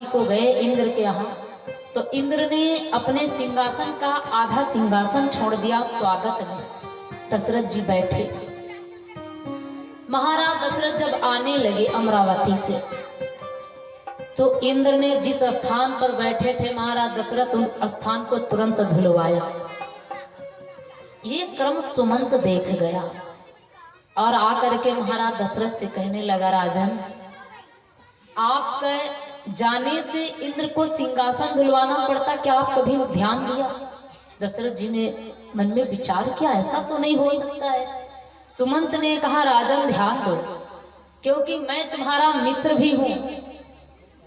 को गए इंद्र के यहाँ, तो इंद्र ने अपने सिंहासन का आधा सिंहासन छोड़ दिया स्वागत में। दशरथ जी बैठे। महाराज दशरथ जब आने लगे अमरावती से, तो इंद्र ने जिस स्थान पर बैठे थे महाराज दशरथ उन स्थान को तुरंत धुलवाया। ये क्रम सुमंत देख गया और आकर के महाराज दशरथ से कहने लगा, राजन आपके जाने से इंद्र को सिंहासन धुलवाना पड़ता, क्या आप कभी ध्यान दिया? दशरथ जी ने मन में विचार किया, ऐसा तो नहीं हो सकता है। सुमंत ने कहा, राजन ध्यान दो, क्योंकि मैं तुम्हारा मित्र भी हूं,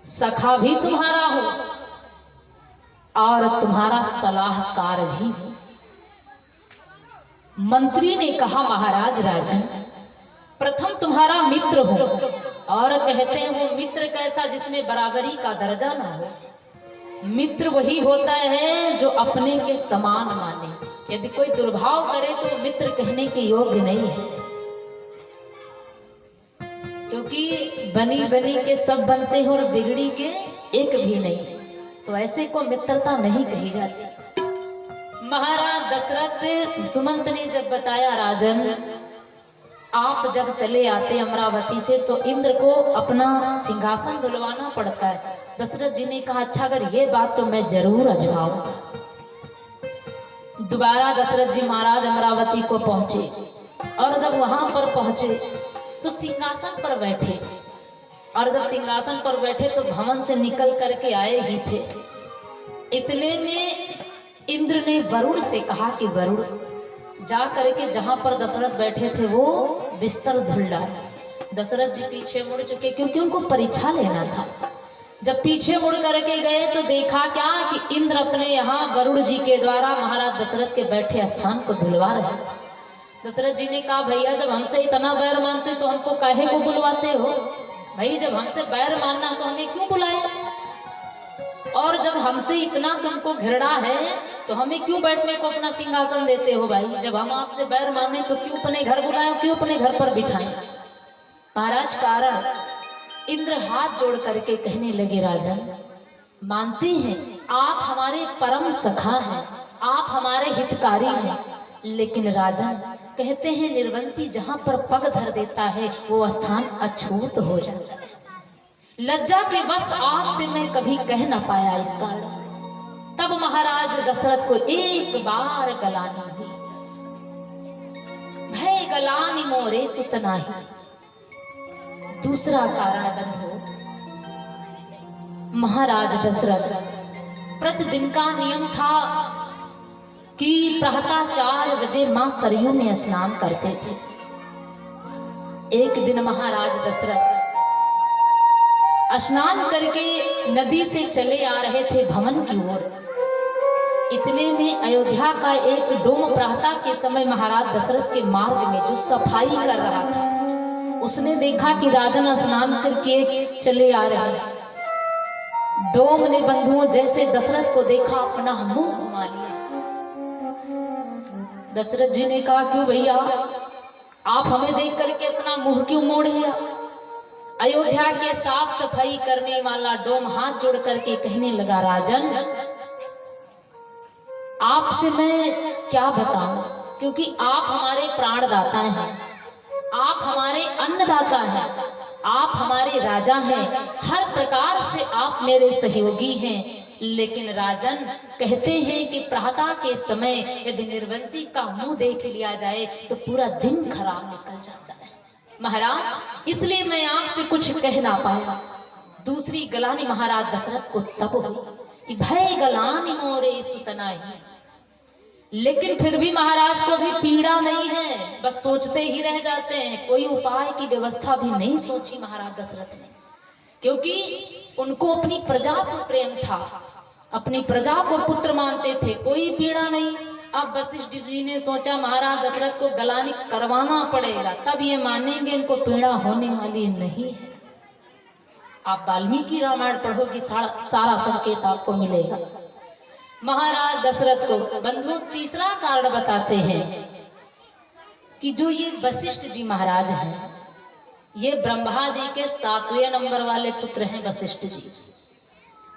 सखा भी तुम्हारा हूं और तुम्हारा सलाहकार भी हूं। मंत्री ने कहा, महाराज राजन प्रथम तुम्हारा मित्र हो, और कहते हैं वो मित्र कैसा जिसमें बराबरी का दर्जा ना हो। मित्र वही होता है जो अपने के समान माने। यदि कोई दुर्भाव करे तो मित्र कहने के योग्य नहीं है, क्योंकि बनी बनी के सब बनते हैं और बिगड़ी के एक भी नहीं, तो ऐसे को मित्रता नहीं कही जाती। महाराज दशरथ से सुमंत ने जब बताया, राजन आप जब चले आते अमरावती से तो इंद्र को अपना सिंहासन धुलवाना पड़ता है। दशरथ जी ने कहा, अच्छा अगर ये बात तो मैं जरूर आजमाऊंगा। दोबारा दशरथ जी महाराज अमरावती को पहुंचे और जब वहां पर पहुंचे तो सिंहासन पर बैठे, और जब सिंहासन पर बैठे तो भवन से निकल करके आए ही थे। इतने में इंद्र ने वरुण से कहा कि वरुण जा करके जहां पर दशरथ बैठे थे वो बिस्तर धुल डाला। दशरथ जी पीछे मुड़ चुके, क्योंकि उनको परीक्षा लेना था। जब पीछे मुड़ करके गए तो देखा क्या कि इंद्र अपने यहाँ वरुण जी के द्वारा महाराज दशरथ के बैठे स्थान को धुलवा रहे। दशरथ जी ने कहा, भैया जब हमसे इतना बैर मानते तो हमको काहे को बुलवाते हो? भाई जब हमसे बैर मानना तो हमें क्यों बुलाए, और जब हमसे इतना तुमको घृणा है तो हमें क्यों बैठने को अपना सिंहासन देते हो? भाई जब हम आपसे बैर माने तो क्यों अपने घर बुलाए, क्यों अपने घर पर बिठाएं? महाराज कारण इंद्र हाथ जोड़ करके कहने लगे, राजन मानते हैं आप हमारे परम सखा हैं, आप हमारे हितकारी हैं, लेकिन राजन कहते हैं निर्वंशी जहां पर पग धर देता है वो स्थान अछूत हो जाता है। लज्जा के बस आपसे मैं कभी कह ना पाया इस कारण। तब महाराज दशरथ को एक बार गलानी दी, भय गलानी मोरे सुत नाही। दूसरा कारण बंधु, महाराज दशरथ प्रतिदिन का नियम था कि प्रातः 4 बजे मां सरयू में स्नान करते थे। एक दिन महाराज दशरथ स्नान करके नदी से चले आ रहे थे भवन की ओर। इतने में अयोध्या का एक डोम प्रातः के समय महाराज दशरथ के मार्ग में जो सफाई कर रहा था, उसने देखा कि राजन स्नान करके चले आ रहे हैं। डोम ने बंधुओं जैसे दशरथ को देखा अपना मुंह घुमा लिया। दशरथ जी ने कहा, क्यों भैया आप हमें देख करके अपना मुंह क्यों मोड़ लिया? अयोध्या के साफ सफाई करने वाला डोम हाथ जोड़ करके कहने लगा, राजन आपसे मैं क्या बताऊं, क्योंकि आप हमारे प्राणदाता हैं, आप हमारे अन्नदाता हैं, आप हमारे राजा हैं, हर प्रकार से आप मेरे सहयोगी हैं। लेकिन राजन कहते हैं कि प्रातः के समय यदि निर्वंशी का मुंह देख लिया जाए तो पूरा दिन खराब निकल जाता है। महाराज इसलिए मैं आपसे कुछ कह ना पाया। दूसरी गलानी महाराज दशरथ को तब हुई कि भय गलानी मोरे सुत नाही। लेकिन फिर भी महाराज को भी पीड़ा नहीं है, बस सोचते ही रह जाते हैं। कोई उपाय की व्यवस्था भी नहीं सोची महाराज दशरथ ने, क्योंकि उनको अपनी प्रजा से प्रेम था, अपनी प्रजा को पुत्र मानते थे। कोई पीड़ा नहीं। अब वशिष्ठ जी ने सोचा महाराज दशरथ को गलानी करवाना पड़ेगा, तब ये मानेंगे इनको पीड़ा होने वाली नहीं है। आप वाल्मीकि रामायण पढ़ोगे, सारा संकेत आपको मिलेगा। महाराज दशरथ को बंधु तीसरा कारण बताते हैं कि जो ये वशिष्ठ जी महाराज हैं, ये ब्रह्मा जी के 7वें नंबर वाले पुत्र हैं वशिष्ठ जी।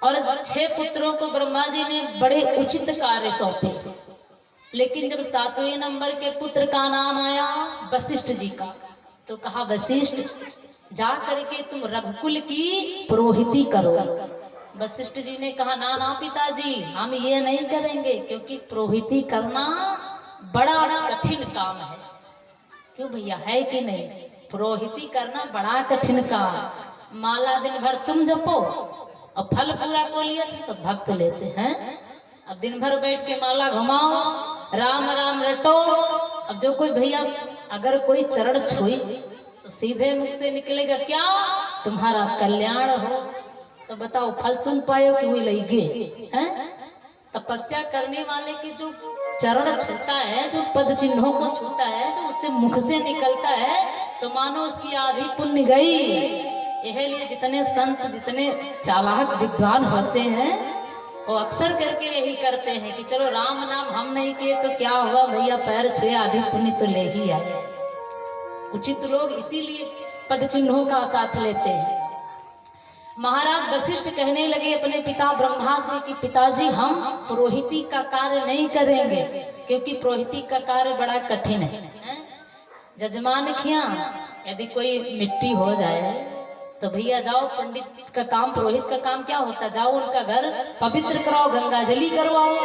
और 6 पुत्रों को ब्रह्मा जी ने बड़े उचित कार्य सौंपे, लेकिन जब 7वें नंबर के पुत्र का नाम आया वशिष्ठ जी का, तो कहा वशिष्ठ जा करके तुम रघुकुल की पुरोहिती करो। वशिष्ठ जी ने कहा ना ना पिताजी, हम ये नहीं करेंगे, क्योंकि पुरोहिती करना बड़ा कठिन काम है। क्यों भैया, है कि नहीं? पुरोहिती करना बड़ा कठिन काम। माला दिन भर तुम जपो और फल पूरा को लिया था, सब भक्त लेते हैं। अब दिन भर बैठ के माला घुमाओ, राम राम रटो। अब जो कोई भैया अगर कोई चरण छुई तो सीधे मुख से निकलेगा क्या, तुम्हारा कल्याण हो। तो बताओ फल तुम पायो कि वही लगे हैं? तपस्या करने वाले की जो चरण छूता है, जो पद चिन्हों को छूता है, जो उससे मुख से निकलता है, तो मानो उसकी आधी पुण्य गई। यह लिए जितने संत, जितने चालाक विद्वान होते हैं, वो अक्सर करके यही करते हैं कि चलो राम नाम हम नहीं किए तो क्या हुआ भैया, पैर छुए आधी पुण्य तो ले ही आए। उचित लोग इसीलिए पद चिन्हों का साथ लेते हैं। महाराज वशिष्ठ कहने लगे अपने पिता ब्रह्मा से कि पिताजी हम पुरोहिती का कार्य नहीं करेंगे, क्योंकि पुरोहिती का कार्य बड़ा कठिन है। जजमान खिया यदि कोई मिट्टी हो जाए तो भैया जाओ, पंडित का काम, पुरोहित का काम क्या होता है, जाओ उनका घर पवित्र कराओ, गंगा जली करवाओ।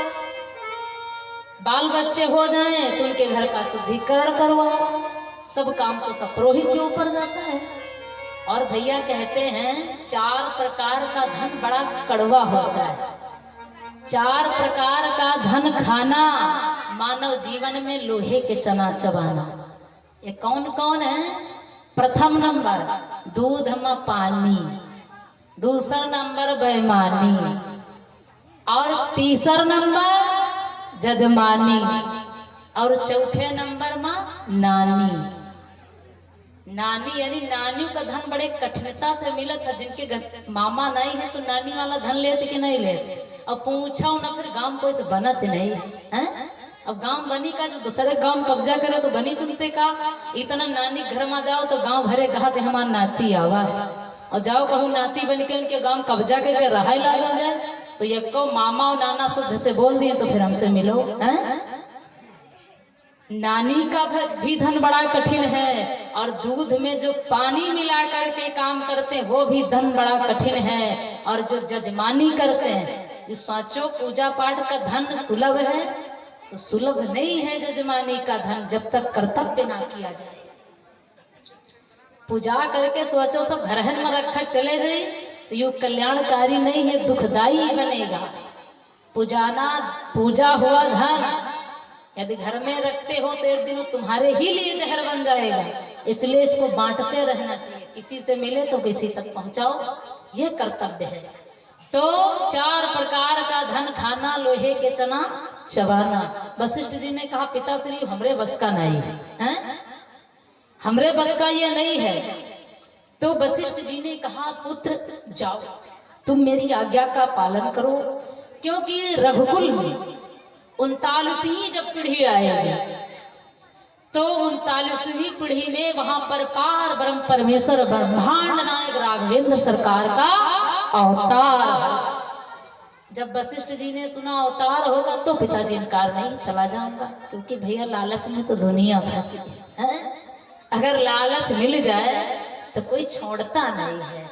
बाल बच्चे हो जाएं तो उनके घर का शुद्धिकरण करवाओ। सब काम तो सब पुरोहित के ऊपर जाता है। और भैया कहते हैं 4 प्रकार का धन बड़ा कड़वा होता है। 4 प्रकार का धन खाना मानव जीवन में लोहे के चना चबाना। ये कौन कौन है? प्रथम नंबर दूध में पानी, दूसरा नंबर बेईमानी, और तीसरा नंबर जजमानी, और चौथे नंबर में नानी। नानी यानी नानियों का धन बड़े कठिनता से मिला था। जिनके घर मामा नहीं है तो नानी वाला धन लेते कि नहीं लेते। अब पूछा ना फिर गांव कोई से बनत नहीं है। अब गांव बनी का जो दूसरे गांव कब्जा करे तो बनी तुमसे का। इतना नानी घर में जाओ तो गांव भरे कहा थे हमारा नाती आवा है, और जाओ कहूँ नाती बन के उनके गांव कब्जा करके रहा लग जाए तो ये को मामा और नाना शुद्ध से बोल दिए तो फिर हमसे मिलो है। नानी का भी धन बड़ा कठिन है, और दूध में जो पानी मिला करके काम करते हैं वो भी धन बड़ा कठिन है। और जो जजमानी करते हैं, जो सोचो पूजा पाठ का धन सुलभ है तो सुलभ नहीं है जजमानी का धन, जब तक कर्तव्य ना किया जाए। पूजा करके सोचो सब घरहन में रखा चले गए तो ये कल्याणकारी नहीं है, दुखदाई बनेगा। पूजा हुआ धन यदि घर में रखते हो तो एक दिन वो तुम्हारे ही लिए जहर बन जाएगा। इसलिए इसको बांटते रहना चाहिए, किसी से मिले तो किसी तक पहुंचाओ, यह कर्तव्य है। तो 4 प्रकार का धन खाना, लोहे के चना चबाना। वशिष्ठ जी ने कहा पिताश्री हमरे बस का नहीं है, हमरे बस का ये नहीं है। तो वशिष्ठ जी ने कहा पुत्र जाओ, तुम मेरी आज्ञा का पालन करो, क्योंकि रघुकुल में 39वीं जब पीढ़ी आएगी तो 39वीं पीढ़ी में वहां पर पार ब्रह्म परमेश्वर ब्रह्मांड नायक राघवेंद्र सरकार का अवतार होगा। जब वशिष्ठ जी ने सुना अवतार होगा तो पिताजी इनकार नहीं, चला जाऊंगा, क्योंकि भैया लालच में तो दुनिया फंसी है। अगर लालच मिल जाए तो कोई छोड़ता नहीं है।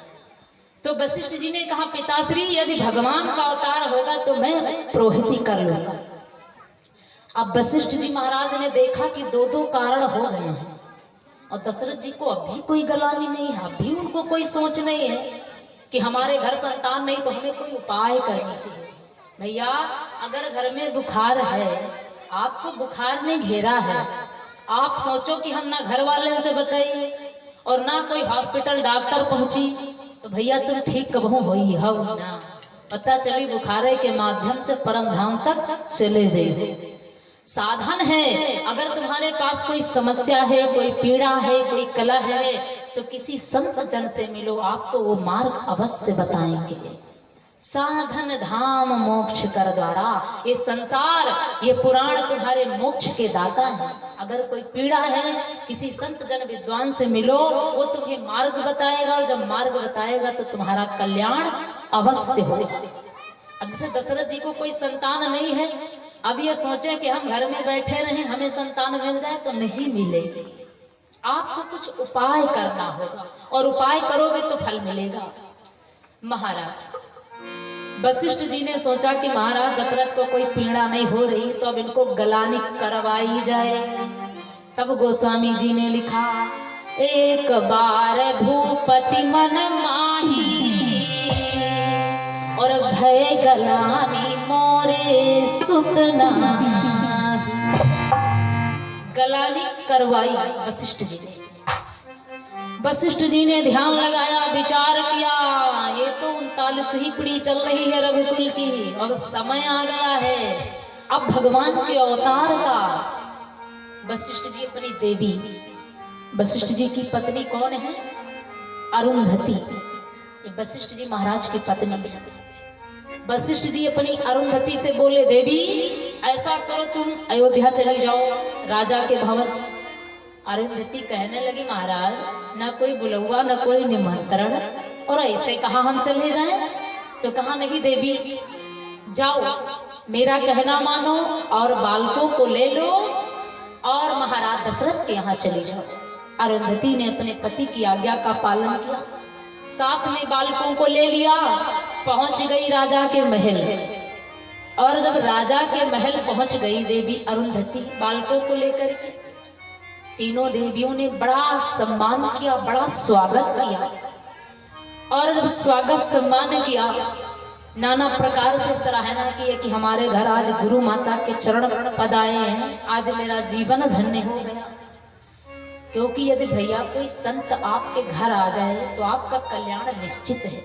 तो वशिष्ठ जी ने कहा पिताश्री यदि भगवान का अवतार होगा तो मैं पुरोहिती कर लूंगा। अब वशिष्ठ जी महाराज ने देखा कि 2 कारण हो गए हैं, और दशरथ जी को अभी कोई गलानी नहीं है, अभी उनको कोई सोच नहीं है कि हमारे घर संतान नहीं तो हमें कोई उपाय करना चाहिए। भैया अगर घर में बुखार है, आपको बुखार ने घेरा है, आप सोचो कि हम ना घर वाले से बताइए और ना कोई हॉस्पिटल डॉक्टर पहुंची तो भैया तुम ठीक कब हो ना, पता चली बुखारे के माध्यम से परम धाम तक चले जाइए। साधन है, अगर तुम्हारे पास कोई समस्या है, कोई पीड़ा है, कोई कला है तो किसी संत जन से मिलो, आपको वो मार्ग अवश्य बताएंगे। साधन धाम मोक्ष कर द्वारा, ये संसार ये पुराण तुम्हारे मोक्ष के दाता है। अगर कोई पीड़ा है किसी संत जन विद्वान से मिलो, वो तुम्हें मार्ग बताएगा, और जब मार्ग बताएगा तो तुम्हारा कल्याण अवश्य होगा। अब जैसे दशरथ जी को कोई संतान नहीं है, अब ये सोचे कि हम घर में बैठे रहें हमें संतान मिल जाए, तो नहीं मिलेगी। आपको कुछ उपाय करना होगा और उपाय करोगे तो फल मिलेगा। महाराज वशिष्ठ जी ने सोचा कि महाराज दशरथ को कोई पीड़ा नहीं हो रही, तो अब इनको गलानी करवाई जाए। तब गोस्वामी जी ने लिखा, एक बार भूपति मन माही और भय गलानी मोरे सुत नाही। गलानी करवाई वशिष्ठ जी ने। वशिष्ठ जी ने ध्यान लगाया, विचार किया, ये तो 39वीं पीढ़ी चल रही है रघुकुल की और समय आ गया है अब भगवान के अवतार का। वशिष्ठ जी अपनी देवी, वशिष्ठ जी की पत्नी कौन है? अरुंधति। ये वशिष्ठ जी महाराज की पत्नी है। वशिष्ठ जी अपनी अरुंधति से बोले, देवी ऐसा करो तुम अयोध्या चली जाओ राजा के भवन। अरुंधति कहने लगी, महाराज ना कोई बुलौआ न कोई निमंत्रण, और ऐसे कहा हम चले जाएं? तो कहा नहीं देवी, जाओ मेरा कहना मानो और बालकों को ले लो और महाराज दशरथ के यहाँ चले जाओ। अरुंधति ने अपने पति की आज्ञा का पालन किया, साथ में बालकों को ले लिया, पहुंच गई राजा के महल। और जब राजा के महल पहुंच गई देवी अरुंधति बालकों को लेकर के, तीनों देवियों ने बड़ा सम्मान किया, बड़ा स्वागत किया। और जब स्वागत सम्मान किया, नाना प्रकार से सराहना की कि हमारे घर आज गुरु माता के चरण पद आए हैं, आज मेरा जीवन धन्य हो गया। क्योंकि यदि भैया कोई संत आपके घर आ जाए तो आपका कल्याण निश्चित है।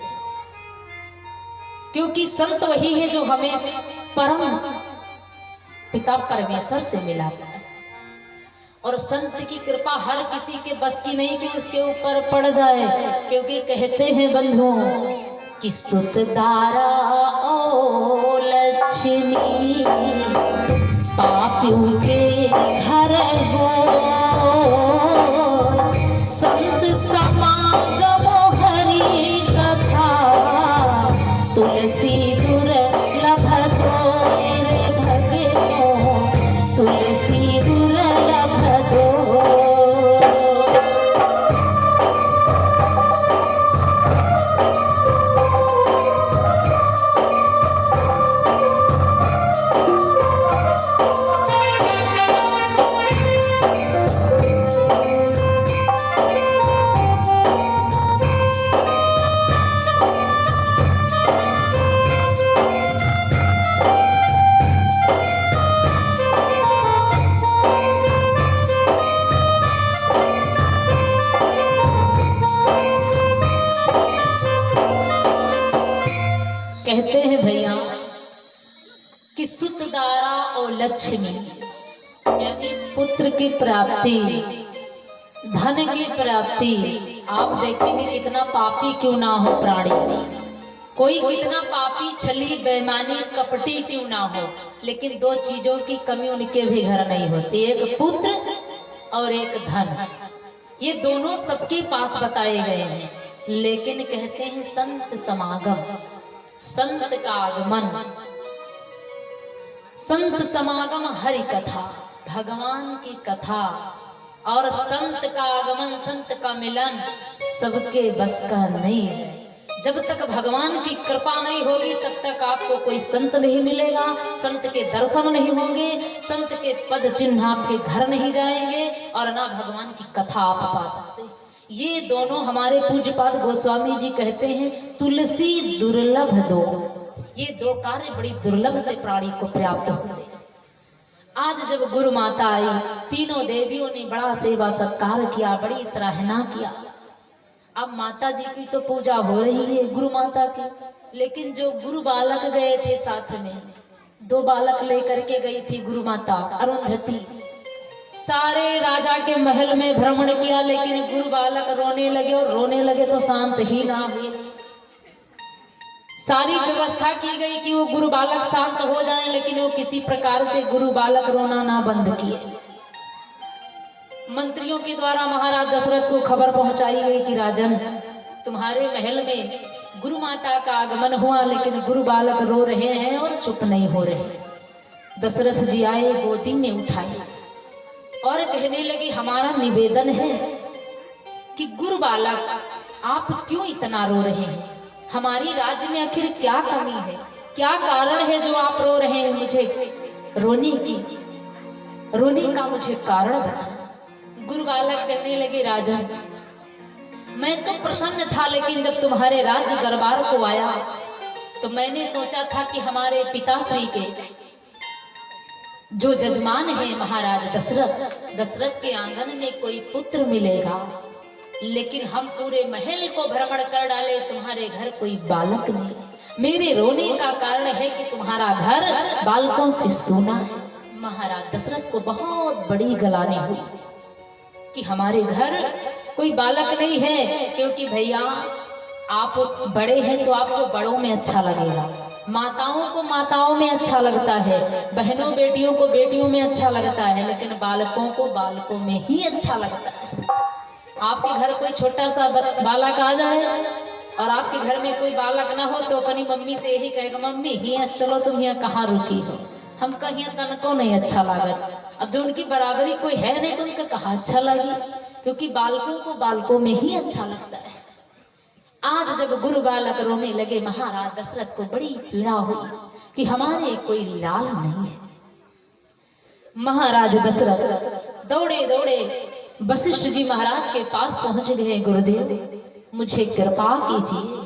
क्योंकि संत वही है जो हमें परम पिता परमेश्वर से मिलाता है। और संत की कृपा हर किसी के बस की नहीं कि उसके ऊपर पड़ जाए। क्योंकि कहते हैं बंधुओं कि सुतदारा ओ लक्ष्मी पापियों के घर हो, संत समागम हरि कथा तुलसी दुर्लभ तो रे भगतो, तुलसी दुर्लभ तो। कहते हैं भैया कि सुतदारा और लक्ष्मी यानी पुत्र की प्राप्ति, धन की प्राप्ति। आप देखेंगे कितना पापी क्यों ना हो प्राणी, कोई कितना पापी छली बेईमानी कपटी क्यों ना हो, लेकिन दो चीजों की कमी उनके भी घर नहीं होती, एक पुत्र और एक धन। ये दोनों सबके पास बताए गए हैं। लेकिन कहते हैं संत समागम, संत का आगमन, संत समागम हरि कथा, भगवान की कथा और संत का आगमन, संत का मिलन सबके बस का नहीं है। जब तक भगवान की कृपा नहीं होगी तब तक आपको कोई संत नहीं मिलेगा, संत के दर्शन नहीं होंगे, संत के पद चिन्ह आपके घर नहीं जाएंगे और ना भगवान की कथा आप पा सकते। ये दोनों हमारे पूज्यपाद गोस्वामी जी कहते हैं तुलसी दुर्लभ दो। ये दो कार्य बड़ी दुर्लभ से प्राणी को प्राप्त होते हैं। आज जब गुरु माता आई, तीनों देवियों ने बड़ा सेवा सत्कार किया, बड़ी सराहना किया। अब माता जी की तो पूजा हो रही है गुरु माता की, लेकिन जो गुरु बालक गए थे साथ में, दो बालक लेकर के गई थी गुरु माता अरुंधति। सारे राजा के महल में भ्रमण किया, लेकिन गुरु बालक रोने लगे और रोने लगे तो शांत ही ना हुए। सारी व्यवस्था की गई कि वो गुरु बालक शांत हो जाएं, लेकिन वो किसी प्रकार से गुरु बालक रोना ना बंद किए। मंत्रियों के द्वारा महाराज दशरथ को खबर पहुंचाई गई कि राजन, तुम्हारे महल में गुरु माता का आगमन हुआ, लेकिन गुरु बालक रो रहे हैं और चुप नहीं हो रहे। दशरथ जी आए, गोदी में उठाए और कहने लगे, हमारा निवेदन है कि गुरु बालक आप क्यों इतना रो रहे हैं? हमारी राज्य में आखिर क्या कमी है, क्या कारण है जो आप रो रहे हैं? मुझे रोने का मुझे कारण बता। गुरु बालक कहने लगे, राजन मैं तो प्रसन्न था, लेकिन जब तुम्हारे राज्य दरबार को आया तो मैंने सोचा था कि हमारे पिताश्री के जो जजमान है महाराज दशरथ के आंगन में कोई पुत्र मिलेगा, लेकिन हम पूरे महल को भ्रमण कर डाले, तुम्हारे घर कोई बालक नहीं। मेरे रोने का कारण है कि तुम्हारा घर बालकों से सूना है। महाराज दशरथ को बहुत बड़ी गलानी हुई कि हमारे घर कोई बालक नहीं है, क्योंकि भैया आप बड़े हैं तो आपको बड़ों में अच्छा लगेगा, माताओं को माताओं में अच्छा लगता है, बहनों बेटियों को बेटियों में अच्छा लगता है, लेकिन बालकों को बालकों में ही अच्छा लगता है। आपके घर कोई छोटा सा बालक आ जाए और आपके घर में कोई बालक ना हो तो अपनी मम्मी से यही कहेगा, मम्मी ही चलो तुम यहाँ कहाँ रुकी हो, हम कहीं तनको नहीं अच्छा लागत। अब जो उनकी बराबरी कोई है नहीं तो उनका कहाँ अच्छा लगी, क्योंकि बालकों को बालकों में ही अच्छा लगता है। आज जब गुरु बालक रोने लगे, महाराज दशरथ को बड़ी पीड़ा हुई कि हमारे कोई लाल नहीं है। महाराज दशरथ दौड़े दौड़े वशिष्ठ जी महाराज के पास पहुंच गए। गुरुदेव मुझे कृपा कीजिए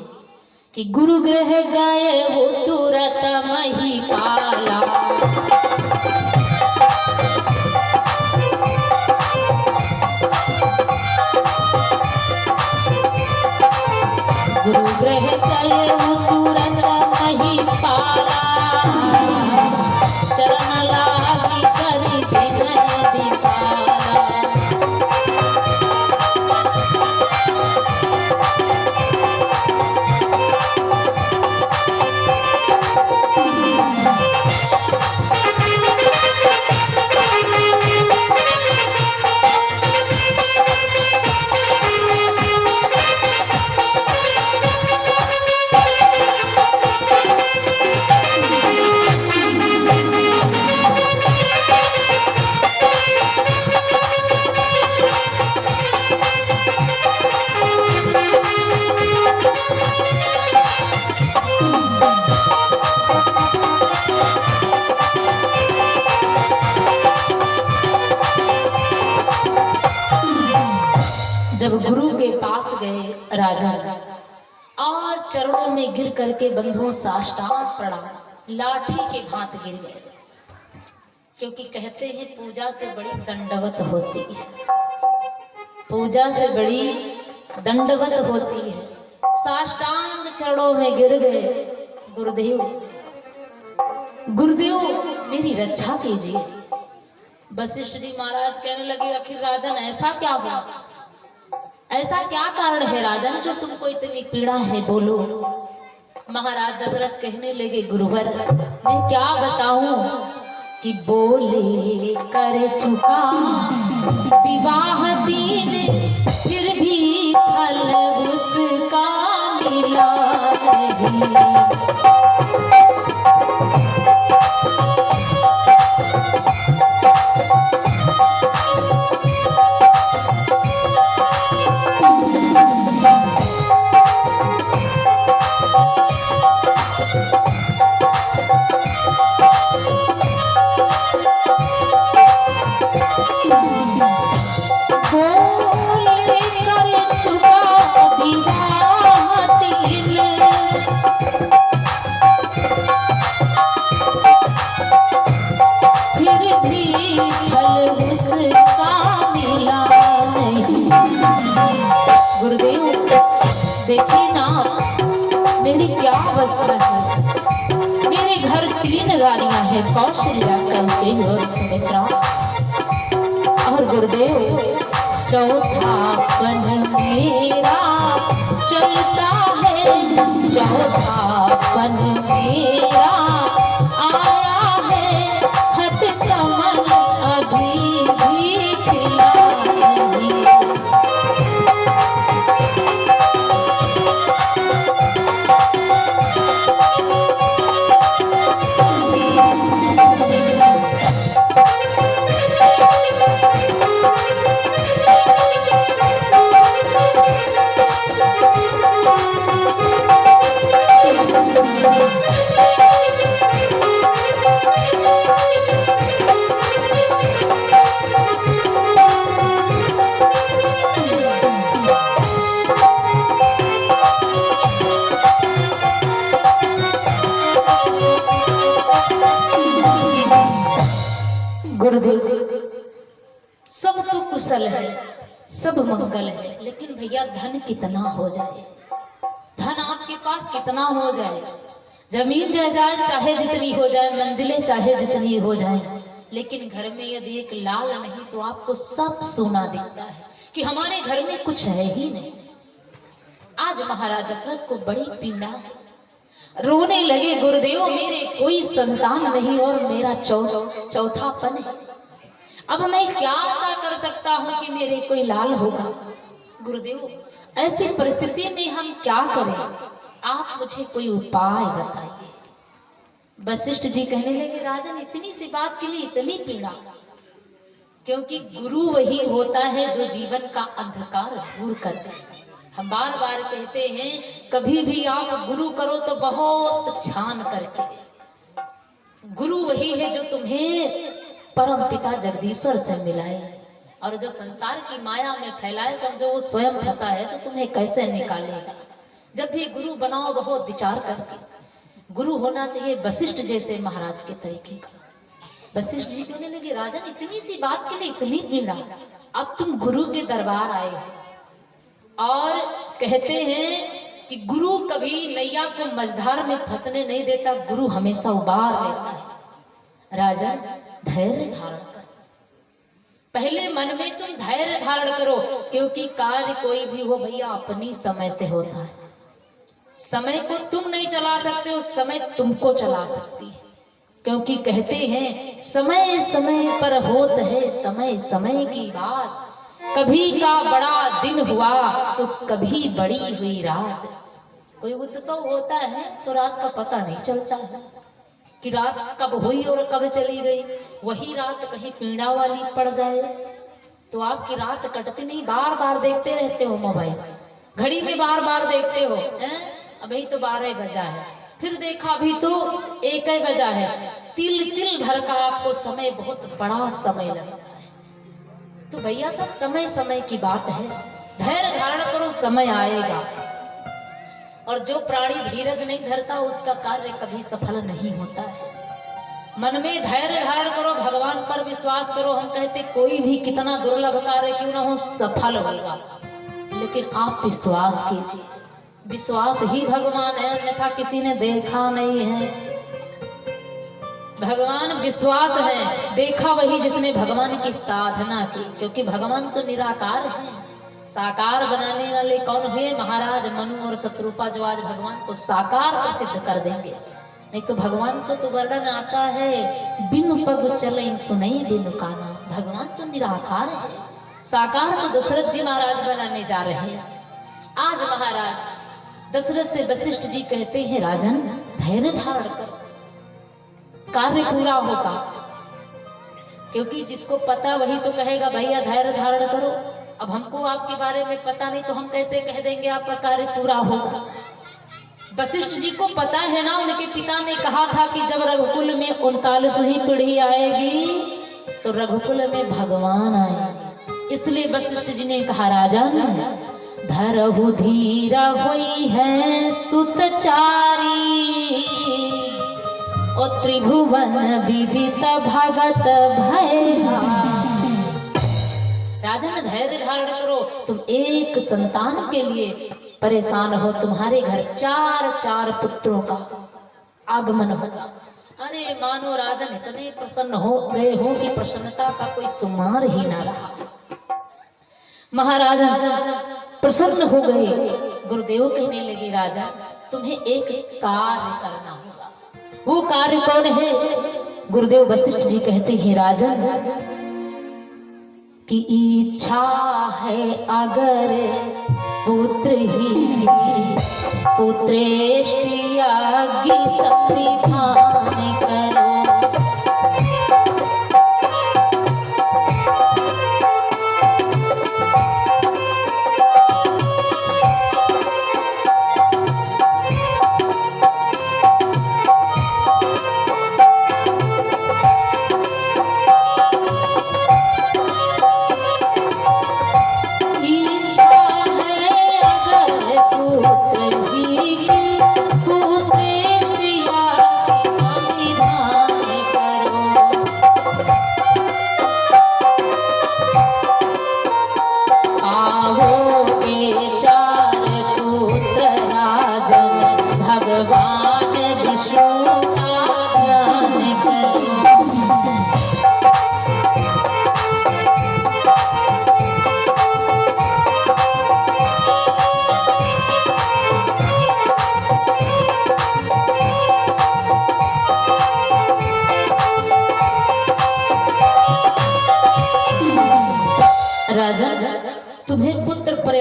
कि गुरु गृह गए वो तुरंत मही पाला, गुरु गृह गए वो तुरंत मही पाला, चरण लागी करी बिनय बिसाला। जब गुरु के पास गए राजा और चरणों में गिर करके बंधुओं साष्टांग प्रणाम, लाठी के भांत गिर गए, क्योंकि कहते हैं पूजा से बड़ी दंडवत होती है, पूजा से बड़ी दंडवत होती है। साष्टांग चरणों में गिर गए, गुरुदेव गुरुदेव मेरी रक्षा कीजिए। वशिष्ठ जी महाराज कहने लगे, आखिर राजन ऐसा क्या हुआ, ऐसा क्या कारण है राजन जो तुमको इतनी पीड़ा है, बोलो। महाराज दशरथ कहने लगे, गुरुवर मैं क्या बताऊं कि बोले कर चुका विवाह दिन, फिर भी फल उसका मिला नहीं। देखिए ना मेरी क्या अवस्था है। मेरे घर 3 रानियां हैं, कौशल्या, कैकेयी और सुमित्रा, और गुरुदेव चौथापन मेरा चलता है, चौथापन मेरा आया है, हथ कमल अभी भी खिला नहीं। सब तो कुशल है, सब मंगल है, लेकिन भैया धन कितना हो जाए, धन आपके पास कितना हो जाए, जमीन जायदाद चाहे जितनी हो जाए, मंजिलें चाहे जितनी हो जाए, लेकिन घर में यदि एक लाल नहीं तो आपको सब सोना दिखता है कि हमारे घर में कुछ है ही नहीं। आज महाराज दशरथ को बड़ी पीड़ा है, रोने लगे, गुरुदेव मेरे कोई संतान नहीं और मेरा चौथापन है, अब मैं क्या आशा कर सकता हूं कि मेरे कोई लाल होगा। गुरुदेव ऐसी परिस्थिति में हम क्या करें, आप मुझे कोई उपाय बताइए। वशिष्ठ जी कहने लगे, राजन इतनी सी बात के लिए इतनी पीड़ा, क्योंकि गुरु वही होता है जो जीवन का अंधकार दूर कर दे। हम बार बार कहते हैं कभी भी आप गुरु करो तो बहुत छान करके। गुरु वही है जो तुम्हें परम पिता जगदीश्वर से मिलाए, और जो संसार की माया में फैलाए, समझो वो स्वयं फंसा है तो तुम्हें कैसे निकालेगा। जब भी गुरु बनाओ बहुत विचार करके। गुरु होना चाहिए वशिष्ठ जैसे महाराज के तरीके का। वशिष्ठ जी कहने लगे, राजन इतनी सी बात के लिए इतनी पीड़ा, अब तुम गुरु के दरबार आए हो और कहते हैं कि गुरु कभी नैया को मझधार में फंसने नहीं देता, गुरु हमेशा उबार लेता है। राजन धैर्य धारण कर, पहले मन में तुम धैर्य धारण करो, क्योंकि कार्य कोई भी हो भैया अपनी समय से होता है। समय को तुम नहीं चला सकते हो, समय तुमको चला सकती है, क्योंकि कहते हैं समय समय पर होत है समय समय की बात, कभी का बड़ा दिन हुआ तो कभी बड़ी हुई रात। कोई उत्सव होता है तो रात का पता नहीं चलता है कि रात कब हुई और कब चली गई। वही रात कहीं पीड़ा वाली पड़ जाए तो आपकी रात कटती नहीं, बार बार देखते रहते हो मोबाइल, घड़ी में बार बार देखते हो, अभी तो 12 बजा है, फिर देखा भी तो 1 बजा है। तिल तिल भर का आपको समय बहुत बड़ा समय लगता है। तो भैया सब समय समय की बात है, धैर्य धारण करो, समय आएगा। और जो प्राणी धीरज नहीं धरता उसका कार्य कभी सफल नहीं होता है। मन में धैर्य धारण करो, भगवान पर विश्वास करो। हम कहते कोई भी कितना दुर्लभ कार्य क्यों ना हो सफल होगा, लेकिन आप विश्वास कीजिए, विश्वास ही भगवान है, अन्यथा किसी ने देखा नहीं है। भगवान विश्वास है, देखा वही जिसने भगवान की साधना की, क्योंकि भगवान तो निराकार है। साकार बनाने वाले कौन हुए? महाराज मनु और शत्रुपा, जो आज भगवान को साकार प्रसिद्ध कर देंगे। नहीं तो भगवान को तो वर्णन आता है, बिनु पग चले सुनई बिनु काना। भगवान तो निराकार है, साकार को दशरथ जी महाराज बनाने जा रहे हैं। आज महाराज दशरथ से वशिष्ठ जी कहते हैं, राजन धैर्य धारण कर, कार्य पूरा होगा। क्योंकि जिसको पता वही तो कहेगा भैया धैर्य धारण करो। अब हमको आपके बारे में पता नहीं तो हम कैसे कह देंगे आपका कार्य पूरा होगा। वशिष्ठ जी को पता है ना, उनके पिता ने कहा था कि जब रघुकुल में 39वीं पीढ़ी आएगी तो रघुकुल में भगवान आएंगे। इसलिए वशिष्ठ जी ने कहा, राजन धरहु धीरा हुई है सुतचारी, ओ त्रिभुवन विदित भगत भय। राजन धैर्य धारण करो, तुम एक संतान के लिए परेशान हो, तुम्हारे घर 4 पुत्रों का आगमन होगा। अरे मानो राजन इतने प्रसन्न हो गए हो कि प्रसन्नता का कोई सुमार ही ना रहा। महाराज प्रसन्न हो गए। गुरुदेव कहने लगे, राजा तुम्हें एक कार्य करना होगा। वो कार्य कौन है? गुरुदेव वशिष्ठ जी कहते हैं, राजन की इच्छा है अगर पुत्र ही पुत्रेष्टि आज्ञा संविधान करो।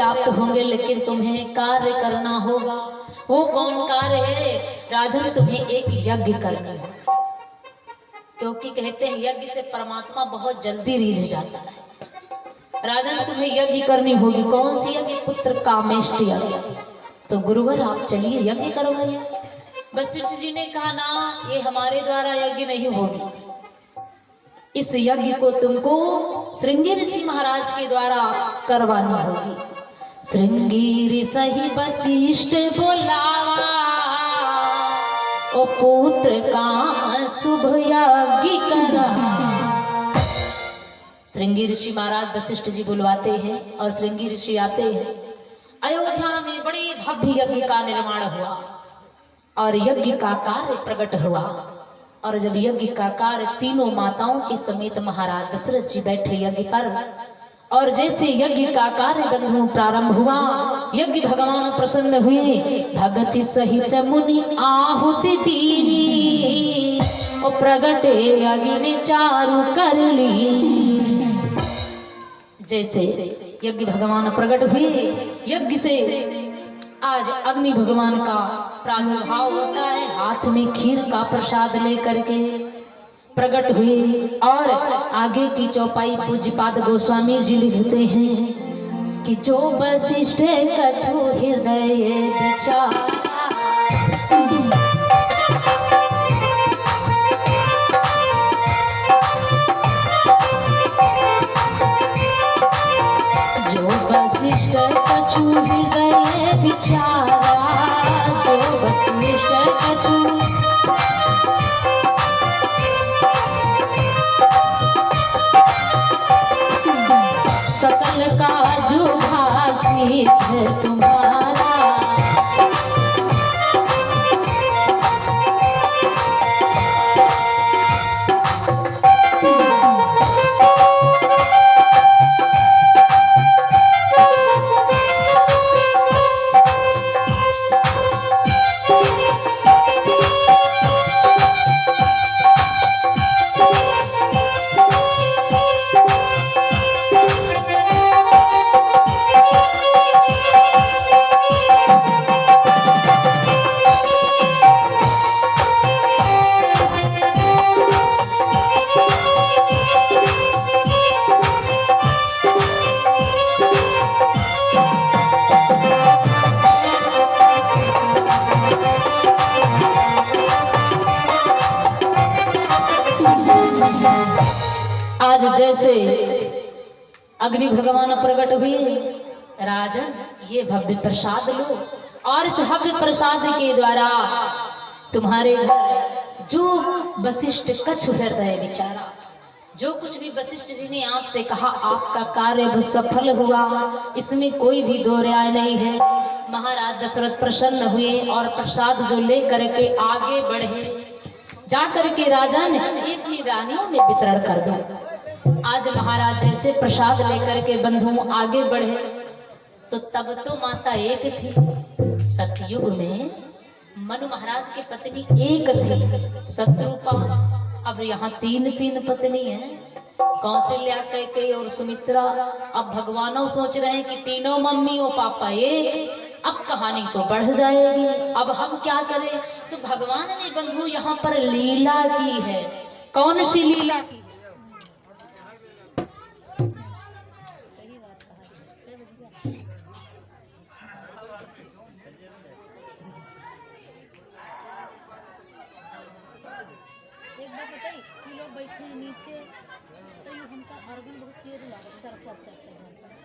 पर्याप्त होंगे, लेकिन तुम्हें कार्य करना होगा। वो कौन कार्य है? राजन, तुम्हें एक यज्ञ करना है, क्योंकि कहते हैं यज्ञ से परमात्मा बहुत जल्दी रिझ जाता है। राजन, तुम्हें यज्ञ करनी होगी। कौन सी यज्ञ? पुत्र कामेष्टि यज्ञ। तो गुरुवर आप चलिए यज्ञ करवाइए। वशिष्ठ जी ने कहा ना, ये हमारे द्वारा यज्ञ नहीं होगी, इस यज्ञ को तुमको श्रृंगी ऋषि महाराज के द्वारा करवानी होगी। श्रृंगी ऋषि वशिष्ठ बोलावा, ओ पुत्र का शुभ यज्ञ करा। श्रृंगी ऋषि महाराज वशिष्ठ जी बुलवाते हैं और श्रृंगी ऋषि आते हैं। अयोध्या में बड़े भव्य यज्ञ का निर्माण हुआ और यज्ञ का कार्य प्रकट हुआ। और जब यज्ञ का कार्य तीनों माताओं के समेत महाराज दशरथ जी बैठे यज्ञ पर, और जैसे यज्ञ का कार्य बंधु प्रारंभ हुआ, यज्ञ भगवान प्रसन्न हुए। भगति सहित मुनि आहुति दीनी, और प्रगटे अग्नि चारु कर ली। जैसे यज्ञ भगवान प्रकट हुए, यज्ञ से आज अग्नि भगवान का प्रादुर्भाव होता है। हाथ में खीर का प्रसाद लेकर के प्रकट हुए। और आगे की चौपाई पूज्यपाद गोस्वामी जी लिखते हैं कि जो वशिष्ठ कछु हृदय विचार, जो वशिष्ठ कछु हृदय विचारा, जो वशिष्ठ कछु सकल काजू भाषित तुम्हारा। आज जैसे अग्नि भगवान प्रकट हुए, राजन ये भव्य प्रसाद लो, और इस भव्य प्रसाद के द्वारा तुम्हारे घर जो वशिष्ठ कछु हृदय विचारा, जो कुछ भी वशिष्ठ जी ने आपसे कहा, आपका कार्य सफल हुआ, इसमें कोई भी दो राय नहीं है। महाराज दशरथ प्रसन्न हुए और प्रसाद जो ले करके आगे बढ़े, जाकर के राजन अपनी रानियों में वितरण कर दो। आज महाराज जैसे प्रसाद लेकर के बंधु आगे बढ़े, तो तब तो माता एक थी। सतयुग में मनु महाराज की पत्नी एक थी, शत्रुपा। अब यहाँ तीन पत्नी हैं, कौशल्या, कैकेयी और सुमित्रा। अब भगवानों सोच रहे हैं कि तीनों मम्मी और पापा एक, अब कहानी तो बढ़ जाएगी, अब हम क्या करें? तो भगवान ने बंधु यहाँ पर लीला की है। कौन सी लीला की? एक बार बताइए, लोग बैठे नीचे, तो हमका अर्गन बहुत क्लियर लगा। चल चल चल चल।